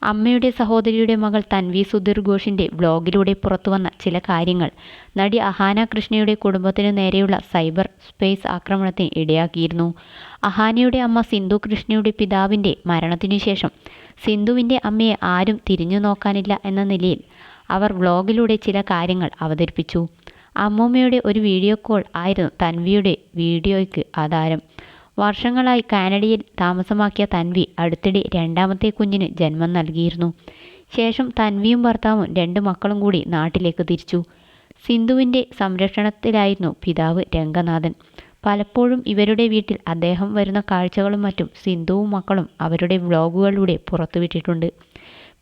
അമ്മയുടെ സഹോദരിയുടെ മകൾ തൻവി സുധീർ ഘോഷിന്റെ വ്ലോഗിലൂടെ പുറത്തുവന്ന ചില കാര്യങ്ങൾ നടി അഹാന കൃഷ്ണയുടെ കുടുംബത്തിനു നേരെയുള്ള സൈബർ സ്പേസ് ആക്രമണത്തിന് ഇടയാക്കിയിരുന്നു. അഹാനയുടെ അമ്മ സിന്ധു കൃഷ്ണയുടെ പിതാവിന്റെ മരണത്തിനു ശേഷം സിന്ധുവിന്റെ അമ്മയെ ആരും തിരിഞ്ഞു നോക്കാനില്ല എന്ന നിലയിൽ അവർ വ്ലോഗിലൂടെ ചില കാര്യങ്ങൾ അവതരിപ്പിച്ചു. അമ്മൂമ്മയുടെ ഒരു വീഡിയോ കോൾ ആയിരുന്നു തൻവിയുടെ വീഡിയോയ്ക്ക് ആധാരം. വർഷങ്ങളായി കാനഡയിൽ താമസമാക്കിയ തൻവി അടുത്തിടെ രണ്ടാമത്തെ കുഞ്ഞിന് ജന്മം നൽകിയിരുന്നു. ശേഷം തൻവിയും ഭർത്താവും 2 മക്കളും കൂടി നാട്ടിലേക്ക് തിരിച്ചു. സിന്ധുവിൻ്റെ സംരക്ഷണത്തിലായിരുന്നു പിതാവ് രംഗനാഥൻ. പലപ്പോഴും ഇവരുടെ വീട്ടിൽ അദ്ദേഹം വരുന്ന കാഴ്ചകളും മറ്റും സിന്ധുവും മക്കളും അവരുടെ വ്ലോഗുകളിലൂടെ പുറത്തുവിട്ടിട്ടുണ്ട്.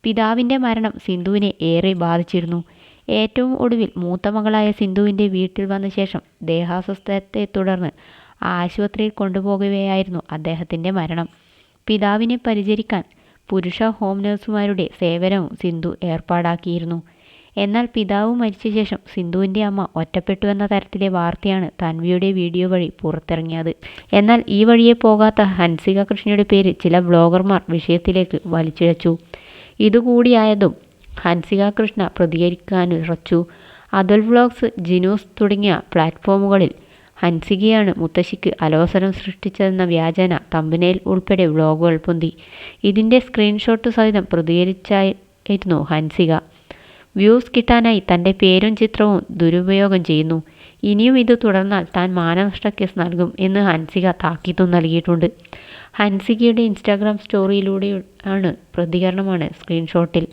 പിതാവിൻ്റെ മരണം സിന്ധുവിനെ ഏറെ ബാധിച്ചിരുന്നു. ഏറ്റവും ഒടുവിൽ മൂത്ത മകളായ സിന്ധുവിൻ്റെ വീട്ടിൽ വന്ന ശേഷം ദേഹാസ്വസ്ഥത്തെ തുടർന്ന് ആശുപത്രിയിൽ കൊണ്ടുപോകവെയായിരുന്നു അദ്ദേഹത്തിൻ്റെ മരണം. പിതാവിനെ പരിചരിക്കാൻ പുരുഷ ഹോം നഴ്സുമാരുടെ സേവനവും സിന്ധു ഏർപ്പാടാക്കിയിരുന്നു. എന്നാൽ പിതാവ് മരിച്ച ശേഷം സിന്ധുവിൻ്റെ അമ്മ ഒറ്റപ്പെട്ടുവെന്ന തരത്തിലെ വാർത്തയാണ് തൻവിയുടെ വീഡിയോ വഴി പുറത്തിറങ്ങിയത്. എന്നാൽ ഈ വഴിയെ പോകാത്ത ഹൻസിക കൃഷ്ണയുടെ പേര് ചില ബ്ലോഗർമാർ വിഷയത്തിലേക്ക് വലിച്ചിഴച്ചു. ഇതുകൂടിയായതും ഹൻസിക കൃഷ്ണ പ്രതികരിക്കാനുറച്ചു. അതുൽ വ്ലോഗ്സ്, ജിനൂസ് തുടങ്ങിയ പ്ലാറ്റ്ഫോമുകളിൽ ഹൻസികയാണ് മുത്തശ്ശിക്ക് അലോസരം സൃഷ്ടിച്ചതെന്ന വ്യാജേന തമ്പനെയിൽ ഉൾപ്പെടെ വ്ലോഗുകൾ പൊന്തി. ഇതിൻ്റെ സ്ക്രീൻഷോട്ട് സഹിതം പ്രതികരിച്ചായിരുന്നു ഹൻസിക. വ്യൂസ് കിട്ടാനായി തൻ്റെ പേരും ചിത്രവും ദുരുപയോഗം ചെയ്യുന്നു. ഇനിയും ഇത് തുടർന്നാൽ താൻ മാനനഷ്ട കേസ് നൽകും എന്ന് ഹൻസിക താക്കീതും നൽകിയിട്ടുണ്ട്. ഹൻസികയുടെ ഇൻസ്റ്റാഗ്രാം സ്റ്റോറിയിലൂടെയാണ് പ്രതികരണമാണ് സ്ക്രീൻഷോട്ടിൽ.